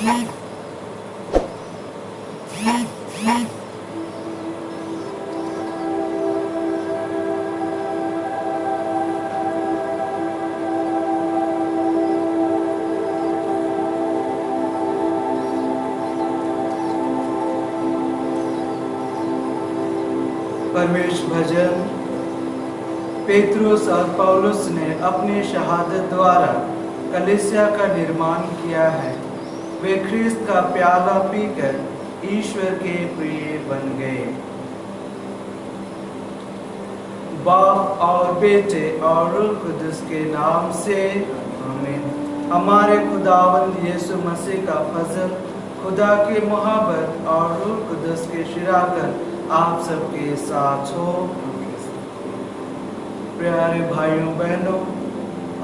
परमेश भजन। पेत्रुस और पौलुस ने अपनी शहादत द्वारा कलीसिया का निर्माण किया है। वे ख्रिस्त का प्याला पीकर ईश्वर के प्रिय बन गए। बाप और बेटे और रूह कुदस के नाम से आमीन। हमारे खुदावंद यीशु मसीह का फजल, खुदा की मोहब्बत और रूह कुदस के शिराकत आप सबके साथ हो। प्यारे भाइयों बहनों,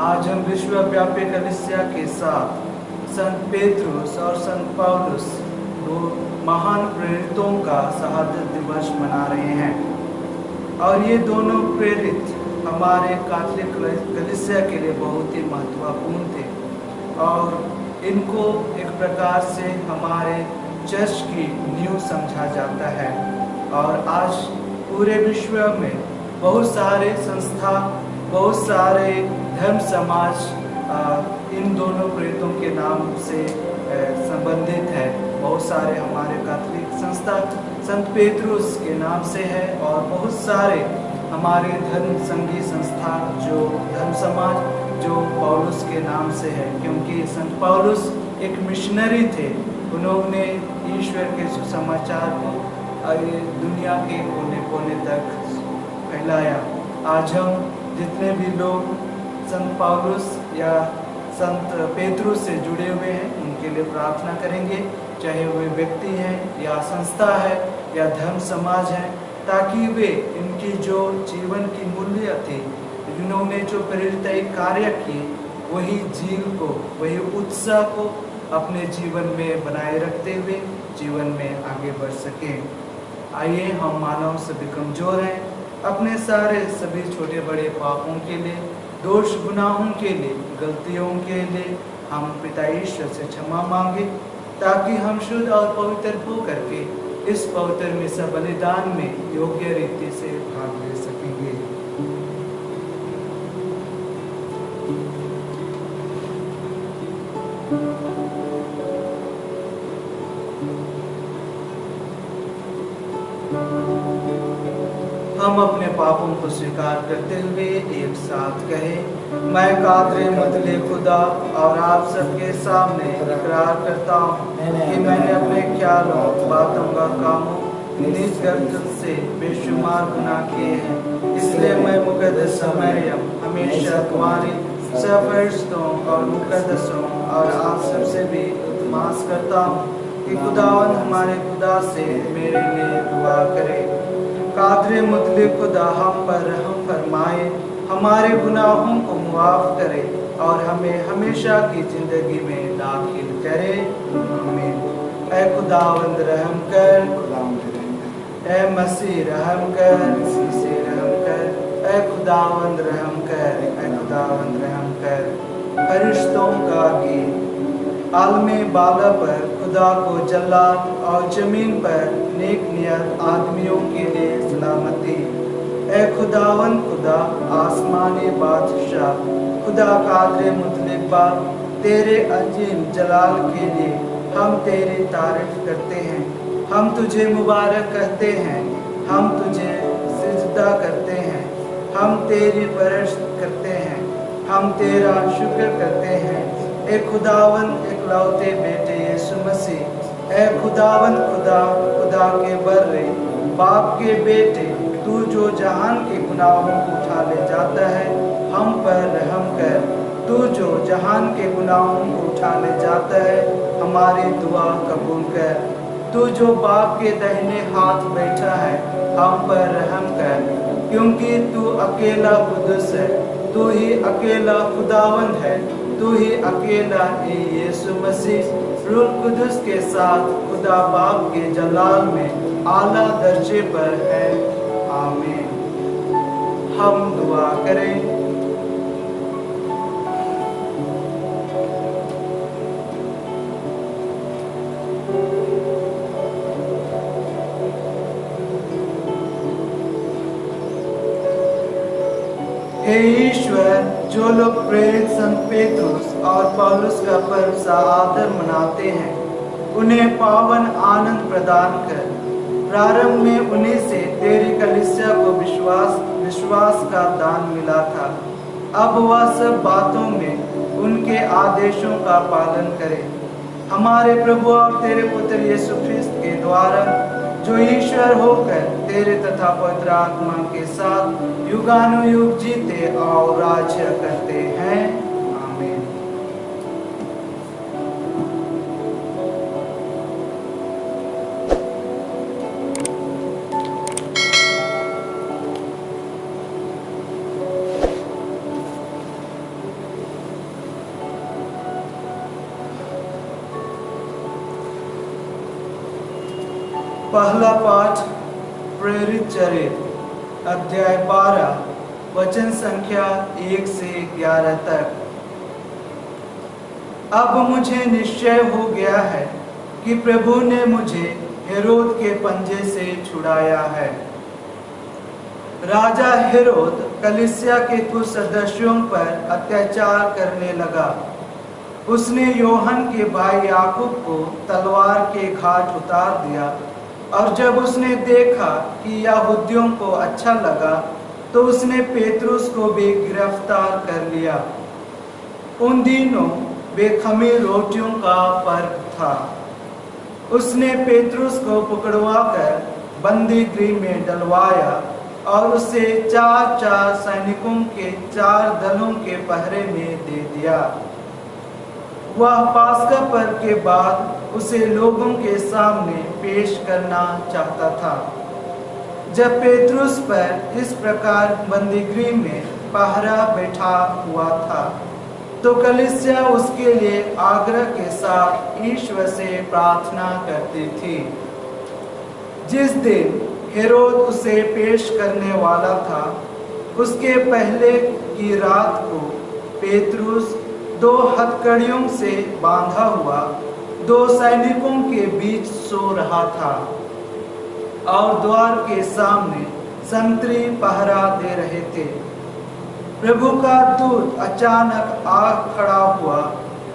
आज हम विश्वव्यापी कलीसिया के साथ संत पेत्रुस और संत पौलुस, दो महान प्रेरितों का शहादत दिवस मना रहे हैं। और ये दोनों प्रेरित हमारे कैथोलिक कलीसिया के लिए बहुत ही महत्वपूर्ण थे और इनको एक प्रकार से हमारे चर्च की नींव समझा जाता है। और आज पूरे विश्व में बहुत सारे संस्था, बहुत सारे धर्म समाज इन दोनों प्रेरितों के नाम से संबंधित है। बहुत सारे हमारे कैथोलिक संस्था संत पेत्रुस के नाम से है और बहुत सारे हमारे धर्म संघी संस्था जो धर्म समाज जो पौलुस के नाम से है, क्योंकि संत पौलुस एक मिशनरी थे। उन्होंने ईश्वर के सुसमाचार को दुनिया के कोने कोने तक फैलाया। आज हम जितने भी लोग संत पौलुस या संत पेत्रुस से जुड़े हुए हैं उनके लिए प्रार्थना करेंगे, चाहे वे व्यक्ति हैं या संस्था है या धर्म समाज है, ताकि वे इनकी जो जीवन की मूल्य थी, जिन्होंने जो प्रेरित कार्य किए, वही जीव को, वही उत्साह को अपने जीवन में बनाए रखते हुए जीवन में आगे बढ़ सकें। आइए हम मानव सभी कमजोर हैं, अपने सारे सभी छोटे बड़े पापों के लिए, दोष गुनाहों के लिए, गलतियों के लिए हम पिता ईश्वर से क्षमा मांगे, ताकि हम शुद्ध और पवित्र हो करके इस पवित्र मिसा बलिदान में योग्य रीति से भाग ले सकेंगे। हम अपने पापों को स्वीकार करते हुए एक साथ कहें, मैं कादरे मतले खुदा और आप सबके सामने इकरार करता हूँ कि मैंने अपने ख्यालों, बातों व कामों, निज गर्दन से बेशुमार गुनाह किए हैं। इसलिए मैं मुकद्दस मरियम हमेशा तुम्हारी सफरिश्तों और मुकद्दसों और आप सबसे भी इल्तिमास करता हूँ कि खुदावन हमारे खुदा से मेरे लिए दुआ करे। कादरे मुतले खुदा हम पर रहम फरमाए, हमारे गुनाहों को मुआफ करे और हमें हमेशा की जिंदगी में दाखिल करे। आमीन। ऐ खुदावंद रहम कर, ऐ मसीह रहम कर, मसीह से रहम कर। ऐ खुदावंद रहम कर, ऐ खुदावंद रहम कर। फरिश्तों का गीत। आलमे बाला पर खुदा को जल्लाद और जमीन पर नेक नियत आदमियों के लिए सलामती। ऐ खुदावन खुदा आसमानी बादशाह, खुदा कादरे मुतलिबा, तेरे अजीम जलाल के लिए हम तेरी तारीफ करते हैं। हम तुझे मुबारक कहते हैं, हम तुझे सिजदा करते हैं, हम तेरी परस्त करते हैं, हम तेरा शुक्र करते हैं। ए खुदावन इकलौते बेटे यीशु मसीह, ए खुदावन खुदा, खुदा के बर्रे, बाप के बेटे, तू जो जहान के गुनाहों को उठा ले जाता है, हम पर रहम कर। तू जो जहान के गुनाहों को उठा ले जाता है, हमारी दुआ कबूल कर। तू जो बाप के दाहिने हाथ बैठा है, हम पर रहम कर, क्योंकि तू अकेला कुदस है, तू ही अकेला खुदावंद है, तू ही अकेला यीशु मसीह रूह कुदस के साथ खुदा बाप के जलाल में आला दर्जे पर है। आमीन। हम दुआ करें। हे ईश्वर, जो लोग प्रेरित संत पेत्रुस और पौलुस का पर्व सा आदर मनाते हैं, उन्हें पावन आनंद प्रदान कर। प्रारंभ में उन्हीं से तेरी कलीसिया को विश्वास का दान मिला था। अब वह सब बातों में उनके आदेशों का पालन करे। हमारे प्रभु और तेरे पुत्र यीशु ख्रिस्त के द्वारा, जो ईश्वर होकर तेरे तथा पवित्र आत्मा के साथ युगानुयुग जीते और राज्य करते हैं। आमीन। पहला पाठ प्रेरित चरित्र अध्याय 12 वचन संख्या 1 से 11 तक। अब मुझे निश्चय हो गया है कि प्रभु ने मुझे हेरोद के पंजे से छुड़ाया है। राजा हेरोद कलीसिया के कुछ सदस्यों पर अत्याचार करने लगा। उसने योहन के भाई याकूब को तलवार के घाट उतार दिया, और जब उसने देखा कि यहूदियों को अच्छा लगा, तो उसने पेत्रुस को भी गिरफ्तार कर लिया। उन दिनों बेखमीर रोटियों का पर्व था। उसने पेत्रुस को पकड़वाकर बंदी गृह में डलवाया और उसे 4 सैनिकों के 4 दलों के पहरे में दे दिया। वह पास्का पर्व के बाद उसे लोगों के सामने पेश करना चाहता था। जब पेत्रुस पर इस प्रकार बंदीगृह में पहरा बैठा हुआ था, तो कलीसिया उसके लिए आग्रह के साथ ईश्वर से प्रार्थना करती थी। जिस दिन हेरोद उसे पेश करने वाला था, उसके पहले की रात को पेत्रुस 2 हथकड़ियों से बांधा हुआ 2 सैनिकों के बीच सो रहा था, और द्वार के सामने संतरी पहरा दे रहे थे। प्रभु का दूत अचानक आ खड़ा हुआ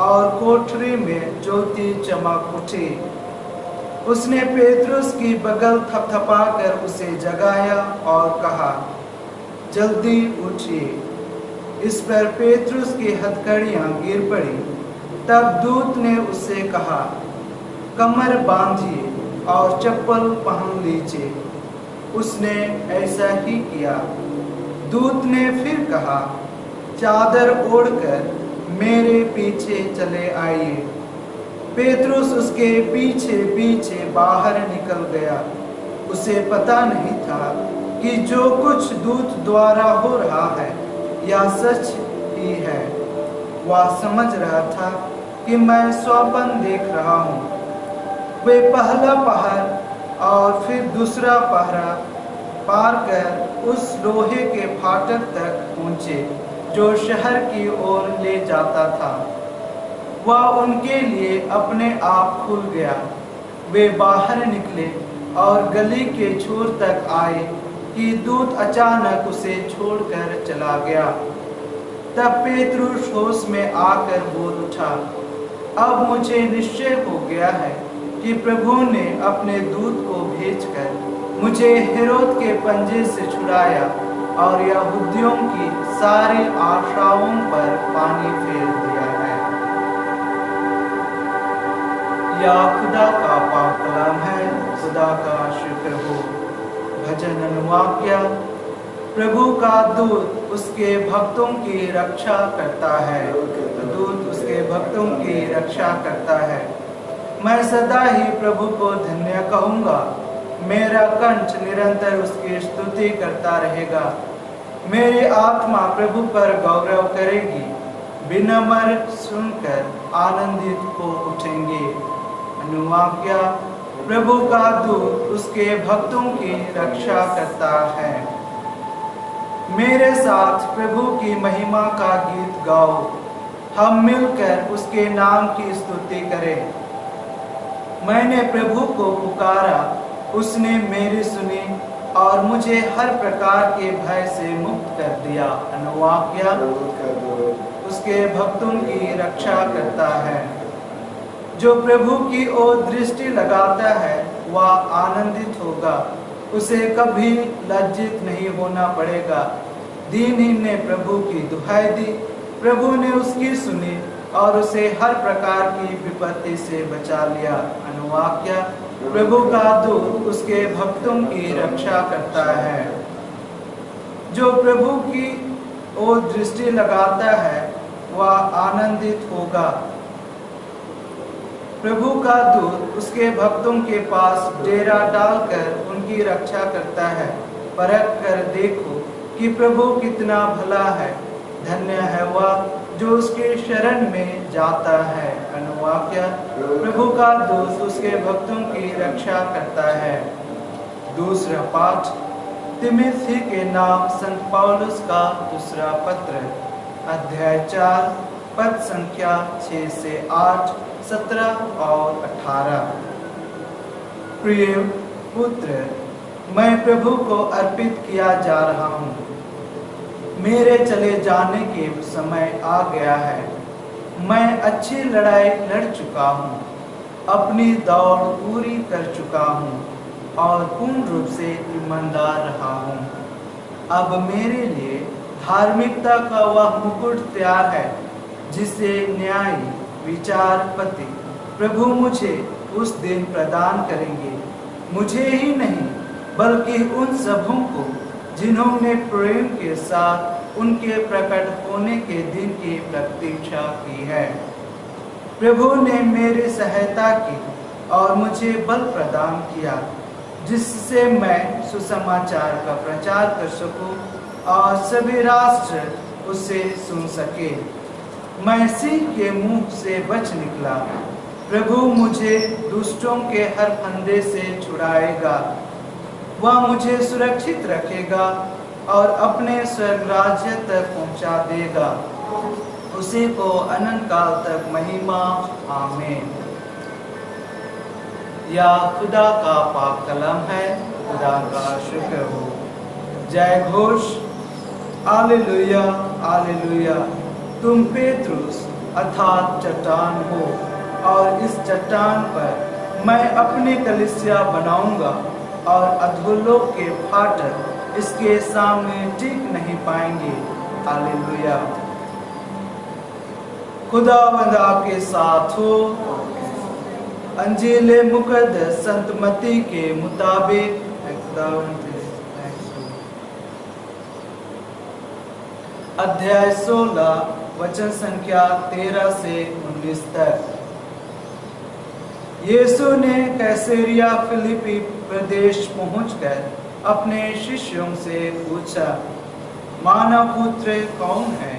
और कोठरी में ज्योति चमक उठी। उसने पेत्रुस की बगल थपथपाकर उसे जगाया और कहा, जल्दी उठिए। इस पर पेत्रुस की हथकड़ियां गिर पड़ी। तब दूत ने उससे कहा, कमर बांधिए और चप्पल पहन लीजिए। उसने ऐसा ही किया। दूत ने फिर कहा, चादर ओढ़कर मेरे पीछे चले आइए। पेत्रुस उसके पीछे पीछे बाहर निकल गया। उसे पता नहीं था कि जो कुछ दूत द्वारा हो रहा है यह सच ही है। वह समझ रहा था कि मैं स्वप्न देख रहा हूँ। वे पहला पहर और फिर दूसरा पहरा पार कर उस लोहे के फाटक तक पहुँचे जो शहर की ओर ले जाता था। वह उनके लिए अपने आप खुल गया। वे बाहर निकले और गली के छोर तक आए कि दूत अचानक उसे छोड़कर चला गया। तब पेत्रुस होश में आकर बोल उठा, अब मुझे निश्चय हो गया है कि प्रभु ने अपने दूत को भेजकर मुझे हेरोद के पंजे से छुड़ाया और यहूदियों की सारी आशाओं पर पानी फेर दिया है। या खुदा का पाक कलाम है। खुदा का शुक्र हो। भजन अनुवाक्य। प्रभु का दूत उसके भक्तों की रक्षा करता है। दूत उसके भक्तों की रक्षा करता है। मैं सदा ही प्रभु को धन्य कहूँगा। मेरा कंठ निरंतर उसकी स्तुति करता रहेगा। मेरी आत्मा प्रभु पर गौरव करेगी। विनम्र सुनकर आनंदित हो उठेंगे। अनुवाक्य। प्रभु का दूत उसके भक्तों की रक्षा करता है। मेरे साथ प्रभु की महिमा का गीत गाओ। हम मिलकर उसके नाम की स्तुति करें। मैंने प्रभु को पुकारा, उसने मेरी सुनी और मुझे हर प्रकार के भय से मुक्त कर दिया। अनुवाक्य उसके भक्तों की रक्षा करता है। जो प्रभु की ओर दृष्टि लगाता है वह आनंदित होगा, उसे कभी लज्जित नहीं होना पड़ेगा। दीनहीन ने प्रभु की दुहाई दी, प्रभु ने उसकी सुनी और उसे हर प्रकार की विपत्ति से बचा लिया। अनुवाक्य प्रभु का दूत उसके भक्तों की रक्षा करता है। जो प्रभु की ओर दृष्टि लगाता है वह आनंदित होगा। प्रभु का दूत उसके भक्तों के पास डेरा डालकर उनकी रक्षा करता है। परख कर देखो कि प्रभु कितना भला है, धन्य है वह जो उसके शरण में जाता है। अनुवाक्य प्रभु का दूत उसके भक्तों की रक्षा करता है। दूसरा पाठ तिमोथी के नाम संत पौलुस का दूसरा पत्र, अध्याय 4, पद संख्या 6 से 8, 17 और 18। प्रिय पुत्र, मैं प्रभु को अर्पित किया जा रहा हूँ। मेरे चले जाने के समय आ गया है। मैं अच्छी लड़ाई लड़ चुका हूँ, अपनी दौड़ पूरी कर चुका हूँ और पूर्ण रूप से ईमानदार रहा हूँ। अब मेरे लिए धार्मिकता का वह मुकुट तैयार है जिसे न्यायी विचारपति प्रभु मुझे उस दिन प्रदान करेंगे। मुझे ही नहीं बल्कि उन सबों को जिन्होंने प्रेम के साथ उनके प्रकट होने के दिन की प्रतीक्षा की है। प्रभु ने मेरी सहायता की और मुझे बल प्रदान किया, जिससे मैं सुसमाचार का प्रचार कर सकूं और सभी राष्ट्र उसे सुन सके। मैं सिंह के मुंह से बच निकला। प्रभु मुझे दुष्टों के हर फंदे से छुड़ाएगा। वह मुझे सुरक्षित रखेगा और अपने स्वर्ग राज्य तक पहुंचा देगा। उसी को अनंत काल तक महिमा। आमीन। या खुदा का पाक कलम है, खुदा का शुक्र हो। जय घोष। Hallelujah hallelujah. तुम पेत्रुस अर्थात चट्टान हो और इस चट्टान पर मैं अपनी कलीसिया बनाऊंगा और अधोलोक के फाटक इसके सामने टिक नहीं पाएंगे। हालेलुया। खुदावंद आपके साथ हो। अंजील मुकद्दस संत मत्ती के मुताबिक अध्याय 16 वचन संख्या 13 से 19 तक। यीशु ने कैसरिया फिलिपी प्रदेश पहुंचकर अपने शिष्यों से पूछा, मानव पुत्र कौन है?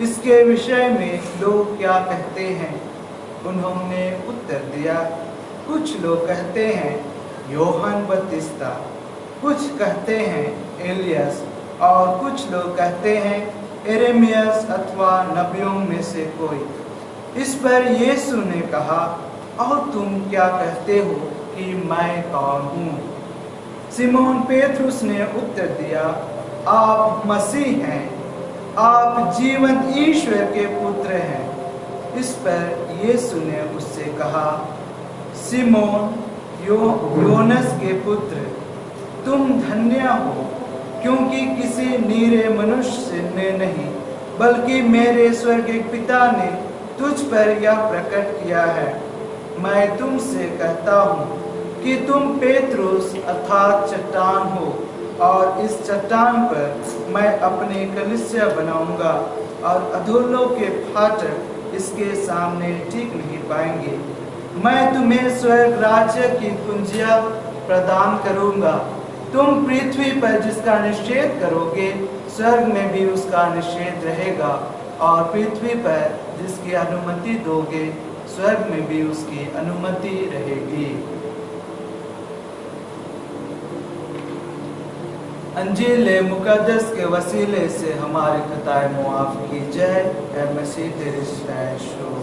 इसके विषय में लोग क्या कहते हैं? उन्होंने उत्तर दिया, कुछ लोग कहते हैं यूहन्ना बपतिस्ता, कुछ कहते हैं एलियस और कुछ लोग कहते हैं यिर्मयाह अथवा नबियों में से कोई। इस पर यीशु ने कहा, और तुम क्या कहते हो कि मैं कौन हूँ? सिमोन पेत्रुस ने उत्तर दिया, आप मसीह हैं, आप जीवंत ईश्वर के पुत्र हैं। इस पर यीशु ने उससे कहा, सिमोन योनस के पुत्र, तुम धन्य हो, क्योंकि किसी नीरे मनुष्य ने नहीं बल्कि मेरे स्वर्गीय पिता ने तुझ पर यह प्रकट किया है। मैं तुमसे कहता हूँ कि तुम पेत्रुस अर्थात चट्टान हो और इस चट्टान पर मैं अपनी कलीसिया बनाऊंगा और अधोलोक के फाटक इसके सामने टिक नहीं पाएंगे। मैं तुम्हें स्वर्ग राज्य की कुंजियां प्रदान करूंगा। तुम पृथ्वी पर जिसका निषेध करोगे स्वर्ग में भी उसका निषेध रहेगा, और पृथ्वी पर जिसकी अनुमति दोगे स्वर्ग में भी उसकी अनुमति रहेगी। अंजील मुकद्दस के वसीले से हमारी खताएं मुआफ की जाए। ऐ मसीह तेरी स्तुति हो।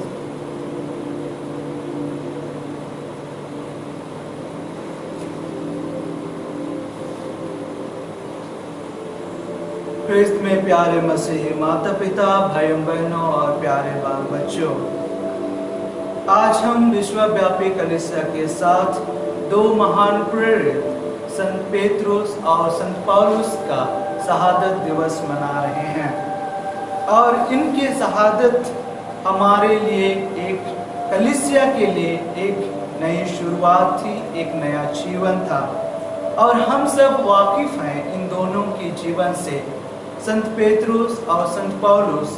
ख्रिस्त में प्यारे मसीही माता पिता, भाइयों बहनों और प्यारे बाल बच्चों, आज हम विश्वव्यापी कलीसिया के साथ दो महान प्रेरित संत पेत्रुस और संत पौलुस का शहादत दिवस मना रहे हैं। और इनकी शहादत हमारे लिए, एक कलीसिया के लिए एक नई शुरुआत थी, एक नया जीवन था। और हम सब वाकिफ हैं इन दोनों के जीवन से। संत पेत्रुस और संत पौलुस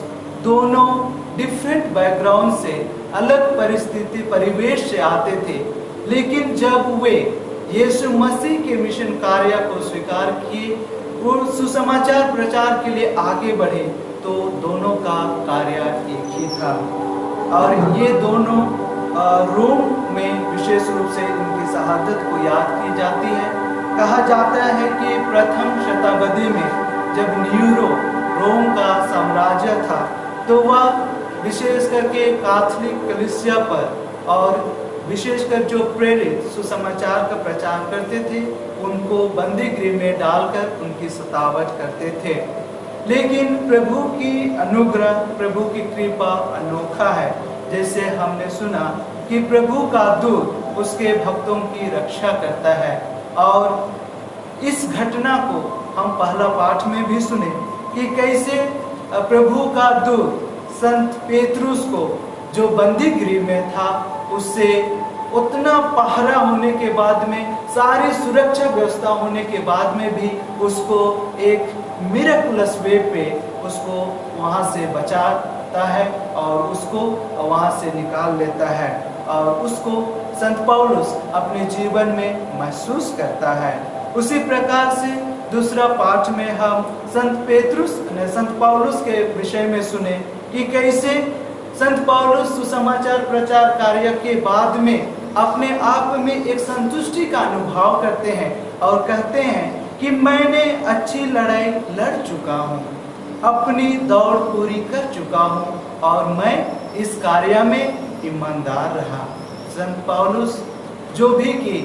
दोनों डिफरेंट बैकग्राउंड से, अलग परिस्थिति परिवेश से आते थे, लेकिन जब वे यीशु मसीह के मिशन कार्य को स्वीकार किए और सुसमाचार प्रचार के लिए आगे बढ़े, तो दोनों का कार्य एक ही था। और ये दोनों रोम में विशेष रूप से इनकी शहादत को याद की जाती है। कहा जाता है कि प्रथम शताब्दी में जब नीरो रोम का साम्राज्य था, तो वह विशेष करके कैथोलिक कलीसिया पर और विशेषकर जो प्रेरित सुसमाचार का प्रचार करते थे, उनको बंदी गृह में डालकर उनकी सतावट करते थे। लेकिन प्रभु की अनुग्रह, प्रभु की कृपा अनोखा है। जैसे हमने सुना कि प्रभु का दूत उसके भक्तों की रक्षा करता है। और इस घटना को हम पहला पाठ में भी सुने कि कैसे प्रभु का दूत संत पेत्रुस को, जो बंदी गृह में था, उससे उतना पहरा होने के बाद में, सारी सुरक्षा व्यवस्था होने के बाद में भी उसको एक मिरेकुलस वे पे उसको वहाँ से बचाता है और उसको वहाँ से निकाल लेता है। और उसको संत पौलुस अपने जीवन में महसूस करता है। उसी प्रकार से दूसरा पाठ में हम संत पौलुस के विषय में सुने कि कैसे संत पौलुस सुसमाचार प्रचार कार्य के बाद में अपने आप में एक संतुष्टि का अनुभव करते हैं और कहते हैं कि मैंने अच्छी लड़ाई लड़ चुका हूँ, अपनी दौड़ पूरी कर चुका हूँ और मैं इस कार्य में ईमानदार रहा। संत पौलुस जो भी कि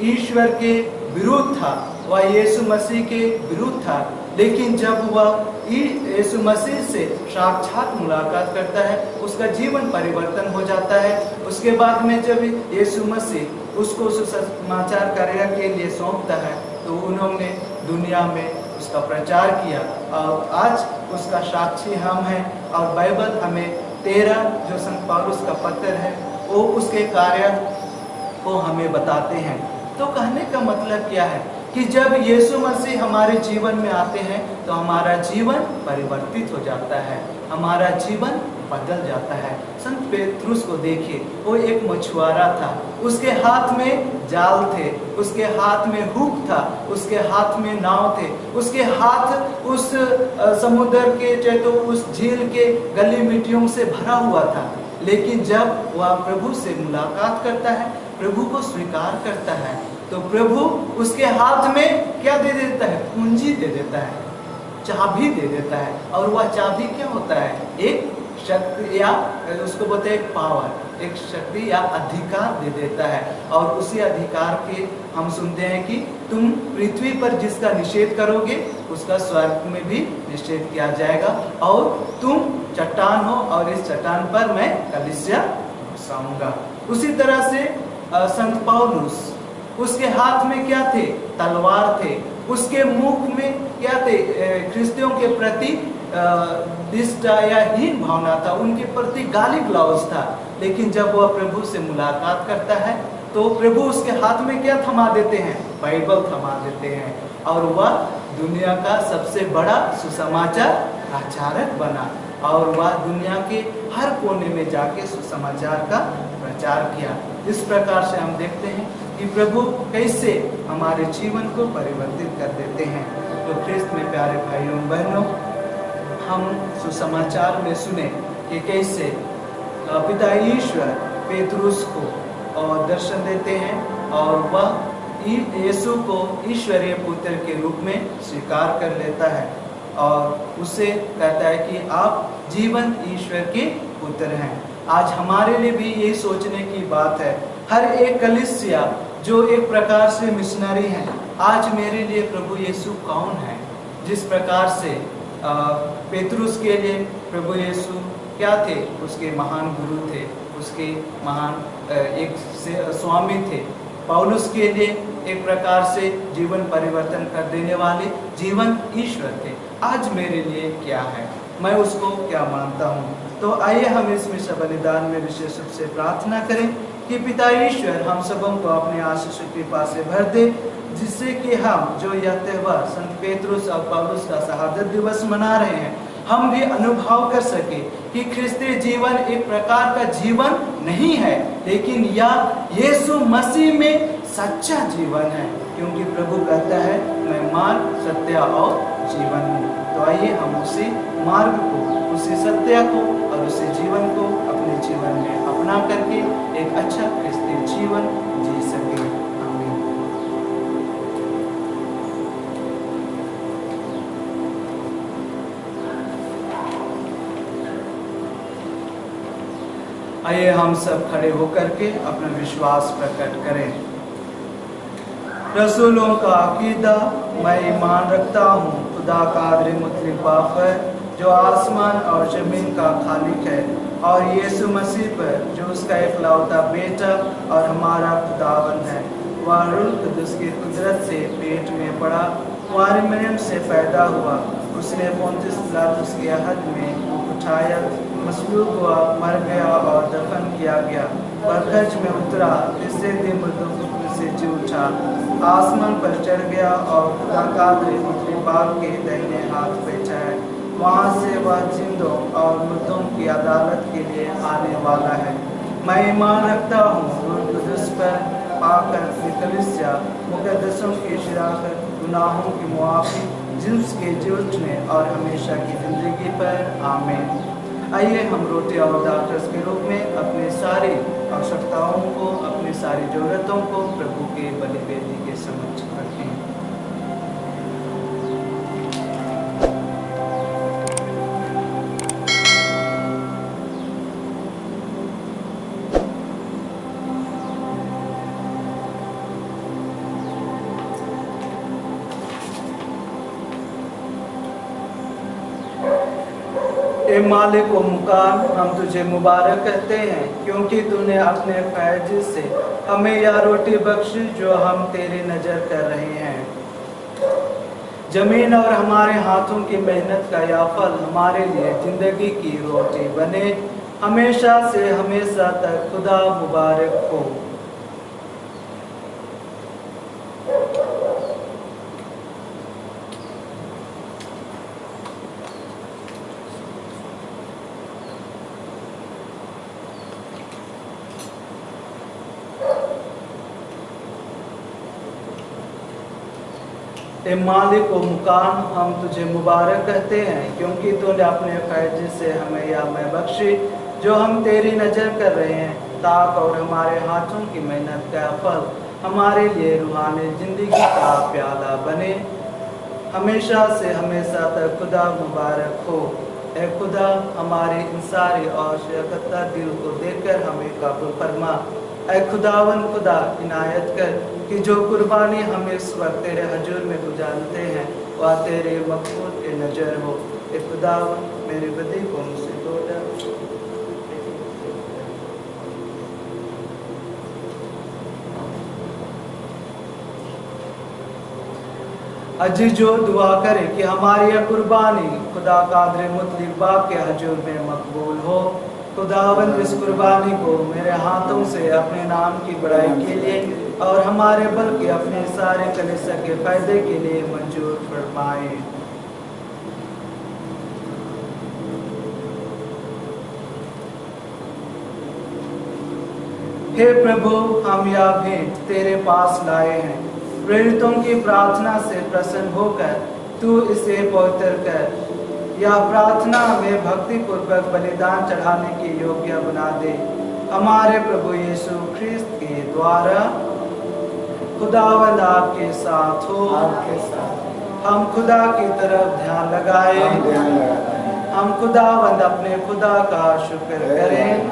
ईश्वर के विरुद्ध था, वह यीशु मसीह के विरुद्ध था, लेकिन जब वह यीशु मसीह से साक्षात मुलाकात करता है, उसका जीवन परिवर्तन हो जाता है। उसके बाद में जब यीशु मसीह उसको सुसमाचार कार्य के लिए सौंपता है, तो उन्होंने दुनिया में उसका प्रचार किया और आज उसका साक्षी हम हैं। और बाइबल हमें 13 जो संत पौलुस का पत्र है, वो उसके कार्य को हमें बताते हैं। तो कहने का मतलब क्या है कि जब यीशु मसीह हमारे जीवन में आते हैं, तो हमारा जीवन परिवर्तित हो जाता है, हमारा जीवन बदल जाता है। संत पेत्रुस को देखिए, वो एक मछुआरा था, उसके हाथ में जाल थे, उसके हाथ में हुक था, उसके हाथ में नाव थे, उसके हाथ उस समुद्र के, चाहे तो उस झील के गली मिट्टियों से भरा हुआ था। लेकिन जब वह प्रभु से मुलाकात करता है, प्रभु को स्वीकार करता है, तो प्रभु उसके हाथ में क्या दे देता है? पूंजी दे देता है, चाबी दे देता है। और वह चाबी क्या होता है? एक शक्ति, या उसको बोलते हैं पावर, एक शक्ति या अधिकार दे देता है। और उसी अधिकार के हम सुनते हैं कि तुम पृथ्वी पर जिसका निषेध करोगे, उसका स्वर्ग में भी निषेध किया जाएगा। और तुम चट्टान हो और इस चट्टान पर मैं कलीसिया बसाऊंगा। उसी तरह से संत पौलुस, उसके हाथ में क्या थे? तलवार थे। उसके मुख में क्या थे? ख्रिस्तियों के प्रति निष्ठा या हीन भावना था, उनके प्रति गाली गलौज था। लेकिन जब वह प्रभु से मुलाकात करता है, तो प्रभु उसके हाथ में क्या थमा देते हैं? बाइबल थमा देते हैं। और वह दुनिया का सबसे बड़ा सुसमाचार प्रचारक बना और वह दुनिया के हर कोने में जाके सुसमाचार का प्रचार किया। इस प्रकार से हम देखते हैं कि प्रभु कैसे हमारे जीवन को परिवर्तित कर देते हैं। तो ख्रिस्त में प्यारे भाइयों बहनों, हम सुसमाचार में सुने कि कैसे पिता ईश्वर पेत्रुस को और दर्शन देते हैं और वह यीशु को ईश्वरीय पुत्र के रूप में स्वीकार कर लेता है और उससे कहता है कि आप जीवन ईश्वर के पुत्र हैं। आज हमारे लिए भी ये सोचने की बात है, हर एक कलीसिया जो एक प्रकार से मिशनरी है, आज मेरे लिए प्रभु यीशु कौन है? जिस प्रकार से पेतरुस के लिए प्रभु यीशु क्या थे? उसके महान गुरु थे, उसके महान एक स्वामी थे। पौलुस के लिए एक प्रकार से जीवन परिवर्तन कर देने वाले जीवन ईश्वर थे। आज मेरे लिए क्या है, मैं उसको क्या मानता हूँ? तो आइए हम इस मिशन बलिदान में विशेष रूप से प्रार्थना करें कि पिता ईश्वर हम सबों को अपने आशीष कृपा से भर दे, जिससे कि हम जो यह त्यौहार संत पेतरुस और पौलुस का शहादत दिवस मना रहे हैं, हम भी अनुभव कर सके कि ख्रिस्तीय जीवन एक प्रकार का जीवन नहीं है, लेकिन यह यीशु मसीह में सच्चा जीवन है, क्योंकि प्रभु कहता है मैं मार्ग, सत्य और जीवन हूँ। तो आइए हम उसी मार्ग को, उसी सत्य को और उसी जीवन को अपने जीवन में अपना करके एक अच्छा क्रिस्तीय जीवन जी सके। आमीन। आइए हम सब खड़े होकर के अपना विश्वास प्रकट करें। रसूलों का अकीदा, मैं ईमान रखता हूँ खुदा कादिर मुतलक बाखर, जो आसमान और ज़मीन का खालिक है, और यीशु मसीह पर जो उसका इकलौता बेटा और हमारा खुदावन है। वह रूह कुदस की कुदरत से पेट में पड़ा, कुंवारी मरियम से पैदा हुआ, उसने पोंतियुस पिलातुस के अहद में उठाया, मसलूब हुआ, मर गया और दफन किया गया, और खर्च में उतरा, तीसरे दिन मृतकों से जी उठा, आसमान पर चढ़ गया और खुदा कादिर मुतलक बाप के दाहिने हाथ बैठा है। वहाँ से वह जिंदों और मुर्दों की अदालत के लिए आने वाला है। मैं ईमान रखता हूँ रूह कुदस पर, पाकर कलीसिया, मुकद्दसों की शिराकत, गुनाहों की मुआफ़ी, जिस्म के जी उठने और हमेशा की ज़िंदगी पर। आमीन। आइए हम रोटी और दाखरस के रूप में अपनी सारी आवश्यकताओं को, अपनी सारी ज़रूरतों को प्रभु के बलिवेदी के समक्ष रखें। ए मालिक व मुकाम, हम तुझे मुबारक कहते हैं, क्योंकि तूने अपने फैज से हमें यह रोटी बख्शी जो हम तेरी नज़र कर रहे हैं। जमीन और हमारे हाथों की मेहनत का यह फल हमारे लिए जिंदगी की रोटी बने, हमेशा से हमेशा तक खुदा मुबारक हो। ए मालिक व मुकाम, हम तुझे मुबारक कहते हैं, क्योंकि तूने अपने फैज से हमें यह मैं बख्शी जो हम तेरी नज़र कर रहे हैं, ताक और हमारे हाथों की मेहनत का फल हमारे लिए रूहानी जिंदगी का प्याला बने, हमेशा से हमेशा तक खुदा मुबारक हो। ए खुदा, हमारे इन सारी और शफ़क़त दिल को देखकर हमें कबूल फरमा। ऐ खुदावन खुदा, इनायत कर कि जो कुर्बानी हम इस वक्त तेरे हजूर में गुजारते हैं वह तेरे मकबूल के नज़र हो। ए खुदावन, मेरी बदी को मुझसे धो दे। अजी जो दुआ करे कि हमारी यह कुर्बानी खुदा कादिर मुतलक बाप के हजूर में मकबूल हो। खुदावंद, इस कुर्बानी को मेरे हाथों से अपने नाम की बड़ाई के लिए और हमारे बल्कि अपने सारे कलीसिया के फायदे के लिए मंजूर फरमाए। हे प्रभु, हम यह भेंट तेरे पास लाए हैं। प्रेरितों की प्रार्थना से प्रसन्न होकर तू इसे पवित्र कर। यह प्रार्थना में भक्ति पूर्वक बलिदान चढ़ाने के योग्य बना दे। हमारे प्रभु यीशु ख्रिस्त के द्वारा। खुदावंद आपके साथ हो। हम खुदा की तरफ ध्यान लगाए। हम खुदावंद अपने खुदा का शुक्र करें।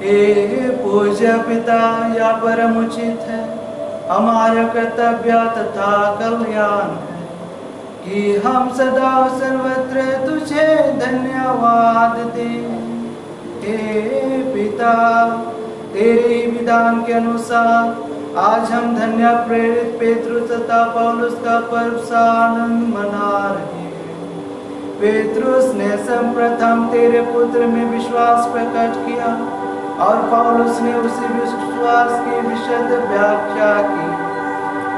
हे पूज्य पिता, यह परम उचित है, हमारा कर्तव्य तथा कल्याण है कि हम सदा सर्वत्र तुझे धन्यवाद दें। हे पिता, तेरे ही विधान के अनुसार आज हम धन्य प्रेरित पेतरुस तथा पौलुस का पर्व सा आनंद मना रहे हैं। पेतरुस ने सर्वप्रथम तेरे पुत्र में विश्वास प्रकट किया और पौलुस ने उसी विश्वास की विशद व्याख्या की।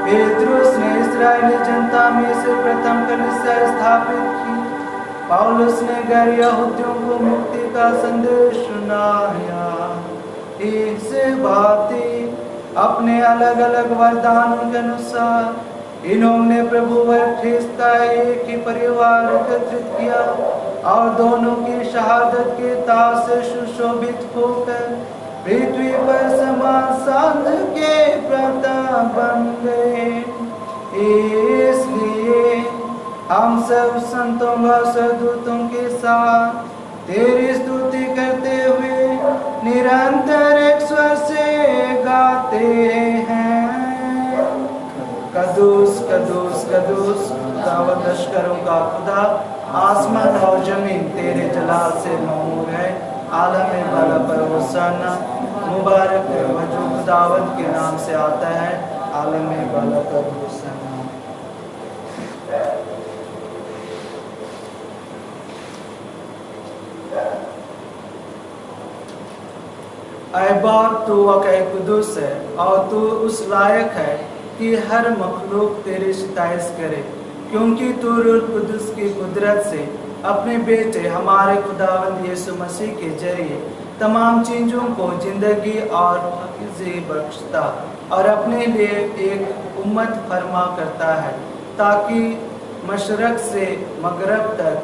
पेतरुस ने इस्राएली जनता में से प्रथम कलीसिया स्थापित की। पौलुस ने गैर यहूदियों को मुक्ति का संदेश सुनाया। इससे भांति अपने अलग अलग वरदानों के अनुसार इन्होंने प्रभु व ख्रिस्त का एक ही परिवार एकत्रित किया और दोनों की शहादत के ताज से सुशोभित होकर पृथ्वी पर समान साध के प्रताप बन गए। इसलिए हम सब संतों व सदूतों के साथ तेरी स्तुति करते हुए निरंतर एक स्वर से गाते हैं, कदूस कदूस कदूस खुदावंद लश्करों का खुदा, आसमान और जमीन तेरे जलाल से ममूर है। आलम बाला पर होशाना, मुबारक है वह जो खुदावंद के नाम से आता है। आलम बाला पर होशाना। ऐ बाप, तू वाकई कुदूस है और तू उस लायक है कि हर मखलूक तेरी सिताइश करे, क्योंकि तू रूह कुदूस की कुदरत से अपने बेटे हमारे खुदावंद यीशु मसीह के जरिए तमाम चीज़ों को जिंदगी और हक़ बख्शता और अपने लिए एक उम्मत फरमा करता है, ताकि मशरक से मगरब तक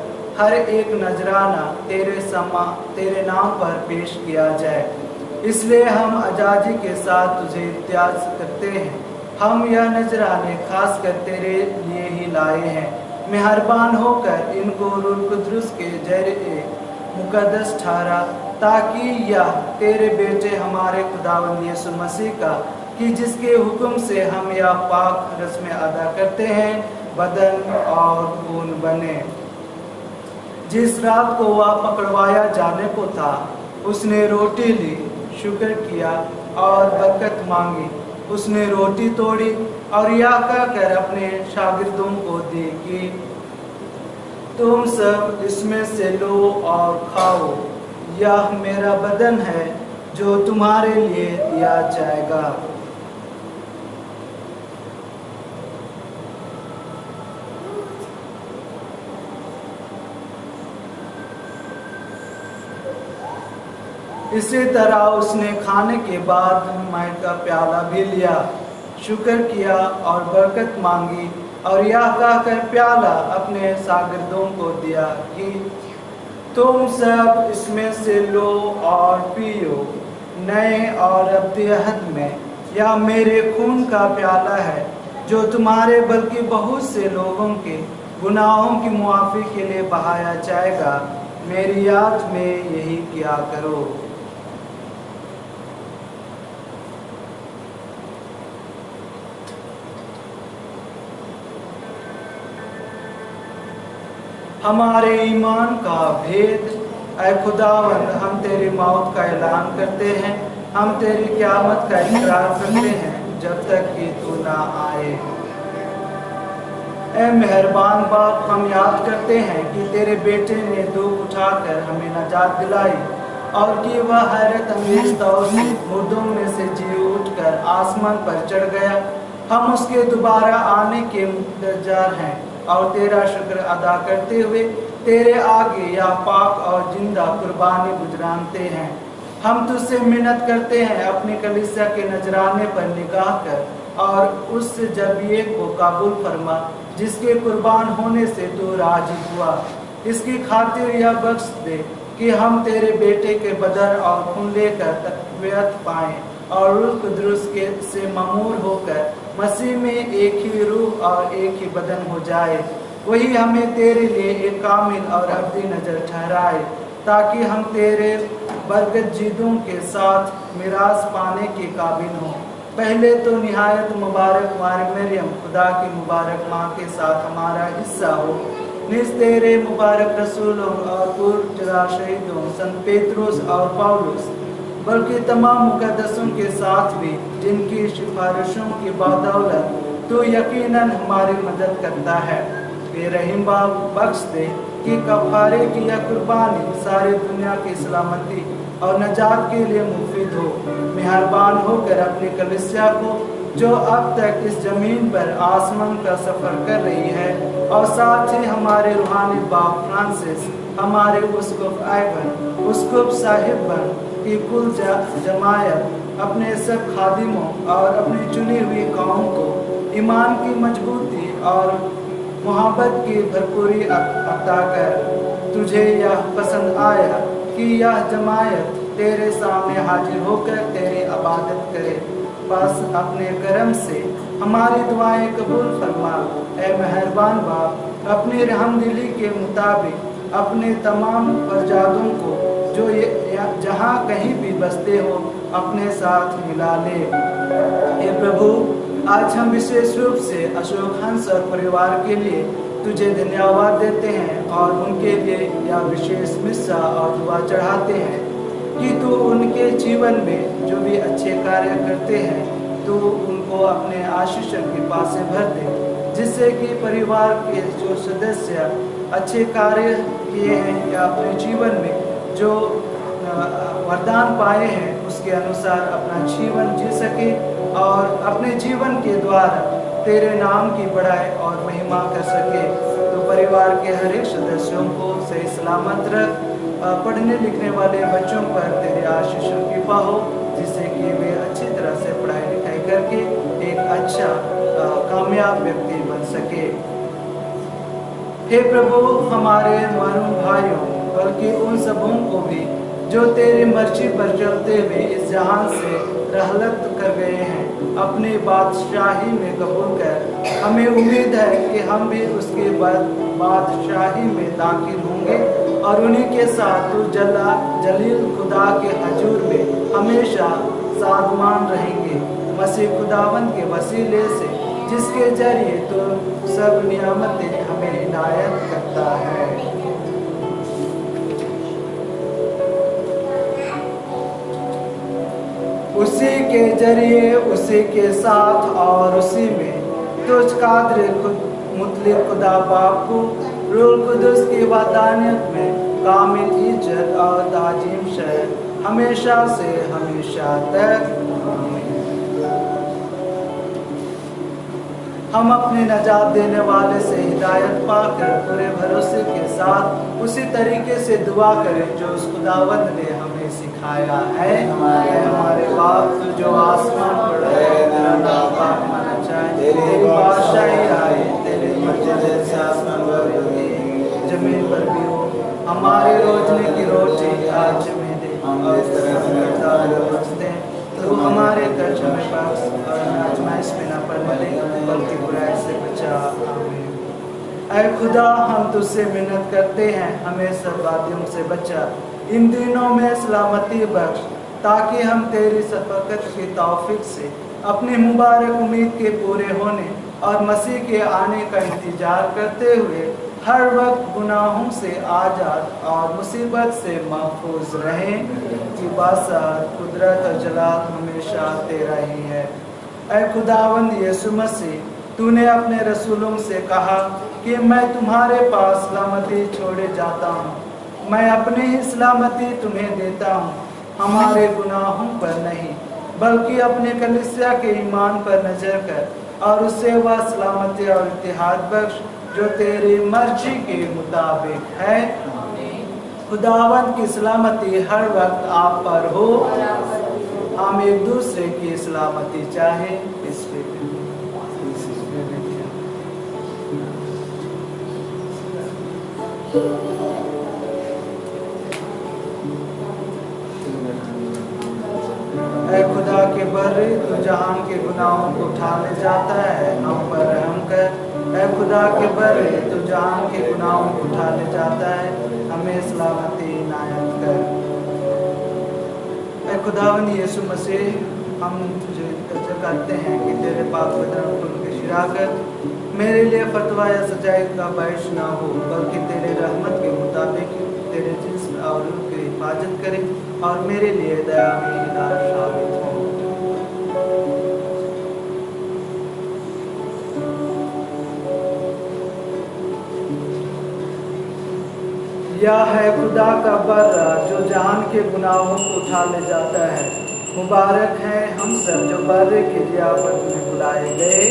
हर एक नजराना तेरे नाम पर पेश किया जाए। इसलिए हम आजादी के साथ तुझे इत्याज करते हैं। हम यह नजराने खास कर तेरे लिए ही लाए हैं। मेहरबान होकर इनको रूह कुदुस के जरिए मुकद्दस ठहरा, ताकि यह तेरे बेटे हमारे खुदावंद यीशु मसीह का कि जिसके हुक्म से हम यह पाक रस्में अदा करते हैं बदन और खून बने। जिस रात को वह पकड़वाया जाने को था, उसने रोटी ली, शुक्र किया और बरकत मांगी। उसने रोटी तोड़ी और यह कहकर अपने शागिर्दों को दी कि तुम सब इसमें से लो और खाओ, यह मेरा बदन है जो तुम्हारे लिए दिया जाएगा। इसी तरह उसने खाने के बाद मैल का प्याला भी लिया, शुक्र किया और बरकत मांगी और यह कहकर प्याला अपने शागिर्दों को दिया कि तुम सब इसमें से लो और पियो, नए और अब्दी अहद में यह मेरे खून का प्याला है, जो तुम्हारे बल्कि बहुत से लोगों के गुनाहों की मुआफ़ी के लिए बहाया जाएगा। मेरी याद में यही किया करो। हमारे ईमान का भेद। ऐ खुदावंद, हम तेरी मौत का ऐलान करते हैं, हम तेरी क़यामत का इकरार करते हैं जब तक कि तू ना आए। ऐ मेहरबान बाप, हम याद करते हैं कि तेरे बेटे ने दुख उठाकर हमें नजात दिलाई और कि वह हैरत अंगेज तौर से मुर्दों में से जी उठकर आसमान पर चढ़ गया। हम उसके दोबारा आने के इंतजार हैं और तेरा शुक्र अदा करते हुए तेरे आगे या पाक और जिंदा कुर्बानी गुजरानते हैं। हम तुझसे मिन्नत करते हैं, अपनी कलीसिया के नजराने पर निगाह कर और उस जबिये को काबूल फरमा जिसके कुर्बान होने से तू राजी हुआ। इसकी खातिर यह बख्श दे कि हम तेरे बेटे के बदन और खून लेकर तक़वियत पाएं और रूह कुदुस के से ममूर होकर मसीह में एक ही रूह और एक ही बदन हो जाए। वही हमें तेरे लिए एक कामिल और अब्दी नजर ठहराए, ताकि हम तेरे बरगद जीदों के साथ मिरास पाने के काबिल हों। पहले तो निहायत मुबारक मरियम खुदा की मुबारक माँ के साथ हमारा हिस्सा हो। निज तेरे मुबारक रसूलों और पूर्व चुरा शहीदों संत पेत्रुस और पौलुस, बल्कि तमाम मुकद्दसों के साथ भी जिनकी सिफारिशों की बदौलत तो यकीनन हमारी मदद करता है, वे रहीम बख्श दे कि कफारे की यह कुर्बानी सारी दुनिया की सलामती और नजात के लिए मुफीद हो। मेहरबान होकर अपनी कलीसिया को, जो अब तक इस जमीन पर आसमान का सफर कर रही है, और साथ ही हमारे रूहानी बाप फ्रांसिस, हमारे उस्कुफ आइवन, उस्कुफ साहिबन की कुल जमायत, अपने सब खादिमों और अपनी चुनी हुई कौम को ईमान की मजबूती और मोहब्बत की भरपूरी अता कर। तुझे यह पसंद आया कि यह जमायत तेरे सामने हाजिर होकर तेरी इबादत करे। बस अपने करम से हमारी दुआएं कबूल फरमा। ए मेहरबान बाप, अपनी रहमदिली के मुताबिक अपने तमाम फरजादों को जो जहाँ कहीं भी बसते हो अपने साथ मिला ले। हे प्रभु, आज हम विशेष रूप से अशोक हंस और परिवार के लिए तुझे धन्यवाद देते हैं और उनके लिए यह विशेष मिस्सा और दुआ चढ़ाते हैं कि तू उनके जीवन में जो भी अच्छे कार्य करते हैं तू उनको अपने आशीषों की पासे भर दे, जिससे कि परिवार के जो सदस्य अच्छे कार्य किए हैं या अपने जीवन में जो वरदान पाए हैं उसके अनुसार अपना जीवन जी सके और अपने जीवन के द्वारा तेरे नाम की बढ़ाई और महिमा कर सके। तो परिवार के हर एक सदस्यों को सही सलामत रख। पढ़ने लिखने वाले बच्चों पर तेरे आशीषों की हो, जिससे कि वे अच्छी तरह से पढ़ाई लिखाई करके एक अच्छा कामयाब व्यक्ति बन सके। हे प्रभु, हमारे मरूम भाइयों, बल्कि उन सबों को भी जो तेरी मर्जी पर चलते हुए इस जहान से रहलत कर गए हैं, अपनी बादशाही में कबूल कर। हमें उम्मीद है कि हम भी उसके बादशाही में दाखिल होंगे और उन्हीं के साथ तू जलील खुदा के हजूर में हमेशा सादमान रहेंगे। मसीह खुदावन के वसीले से, जिसके जरिए तो सब नियामतें हमें इनायत करता है। उसी के जरिए, उसी के साथ और उसी में तुझ कादर मुतलिक खुदा बाप को रूह कुदस की वदानियत में कामिल इज्जत और ताजीम शहर हमेशा से हमेशा तक। हम अपने नजात देने वाले से हिदायत पाकर पूरे भरोसे के साथ उसी तरीके से दुआ करें जो उस खुदावंद ने हमें सिखाया है। हमारे बाप जो आसमान पर है, तेरा नाम पाक माना जाए, तेरी बादशाही आए, तेरी मर्जी जैसे आसमान पर जमीन पर भी हो। हमारे रोजने की रोटी आज हमें दे और इस तरह हम कर्तार बख्शते हैं तो हमारे कर्ज में बख्श और आजमाइश में न पड़ने दे, बल्कि बुराई से बचा। आमीन। ऐ खुदा, हम तुझसे मिन्नत करते हैं, हमें सब बातियों से बचा, इन दिनों में सलामती बख्श, ताकि हम तेरी शफकत की तौफीक से अपनी मुबारक उम्मीद के पूरे होने और मसीह के आने का इंतजार करते हुए हर वक्त गुनाहों से आज़ाद और मुसीबत से महफूज रहें। कि बादशाह, कुदरत और जलाल हमेशा तेरा ही है। ऐ खुदावंद यीशु मसीह, तूने अपने रसूलों से कहा कि मैं तुम्हारे पास सलामती छोड़े जाता हूँ, मैं अपनी ही सलामती तुम्हें देता हूँ। हमारे गुनाहों पर नहीं, बल्कि अपने कलीसिया के ईमान पर नजर कर और उससे वह सलामती और इत्तेहाद बख्श जो तेरी मर्जी के मुताबिक है। खुदावंद की सलामती हर वक्त आप पर हो। हम एक दूसरे की सलामती चाहें। इस ऐ खुदा के बर्रे, तो जहान के गुनाहों को उठा ले जाता है, हम पर रहम कर। ऐ खुदा के बर्रे, तो जहान के गुनाहों को उठा ले जाता है, हमें सलामती इनायत कर। ऐ खुदावन यीशु मसीह, हम तुझे इल्तिजा करते हैं कि तेरे पाक बदन की शिराकत मेरे लिए फतवा या सजाए का बाइश ना हो, बल्कि तेरे रहमत के मुताबिक तेरे जिस्म और रूह की हिफाजत करे और मेरे लिए दया में इलाज साबित हो। यह है खुदा का बर्रा जो जान के गुनाहों को उठा ले जाता है। मुबारक है हम सब जो बर्रे की जियाफत में बुलाए गए।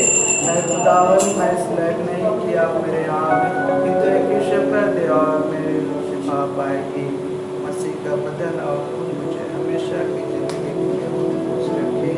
मैं खुदावन मैं इस लायक नहीं कि आप मेरे यहाँ कि तो एक शब्द कर दे और मेरे रूह शिफा पाएगी। मसीह का बदन और खून मुझे हमेशा की जिंदगी के लिए खुश रखे।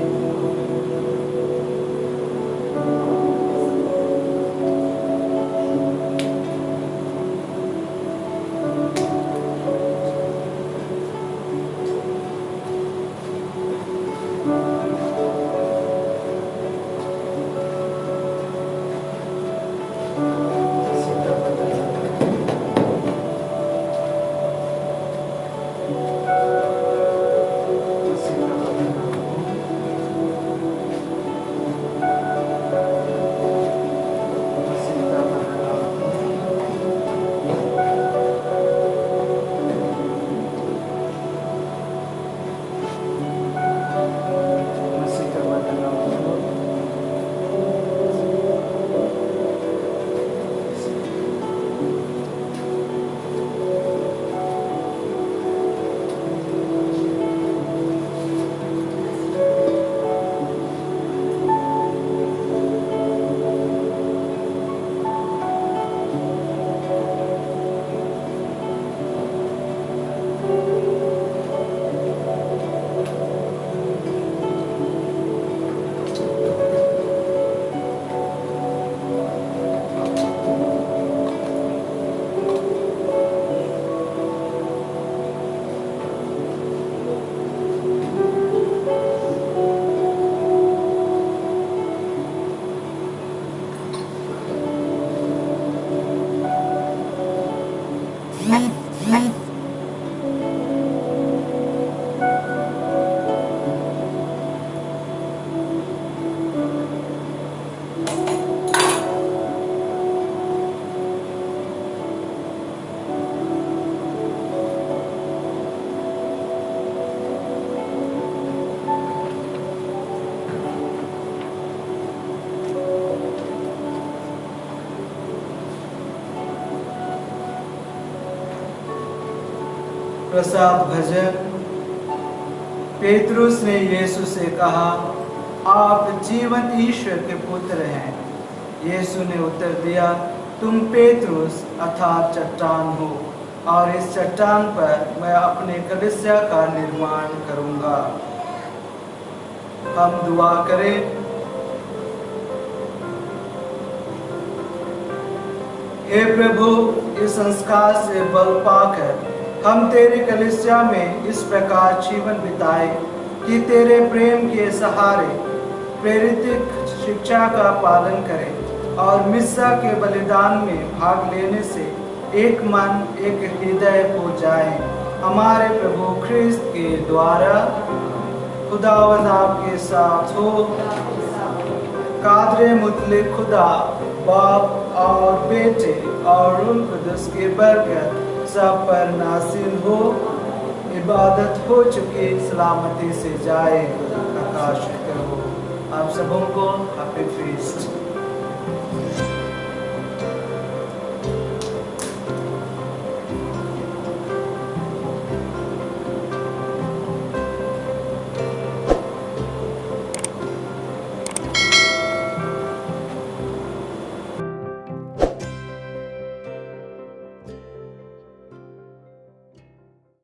प्रसाद भजन। पेतरुस ने यीशु से कहा, आप जीवंत ईश्वर के पुत्र हैं। यीशु ने उत्तर दिया, तुम पेतरुस अर्थात चट्टान हो, और इस चट्टान पर मैं अपने कलीसिया का निर्माण करूंगा। हम दुआ करें। हे प्रभु, इस संस्कार से बल पाकर हम तेरे कलीसिया में इस प्रकार जीवन बिताए कि तेरे प्रेम के सहारे प्रेरित शिक्षा का पालन करें और मिस्सा के बलिदान में भाग लेने से एक मन एक हृदय हो जाए। हमारे प्रभु ख्रिस्त के द्वारा खुदावंद आपके साथ हो। कादरे मुतलिक खुदा बाप और बेटे और रूह कुदस के बरकत सब पर नासिल हो। इबादत हो चुकी सलामती से जाए। प्रकाशित करो। आप सबों को हैप्पी फीस्ट।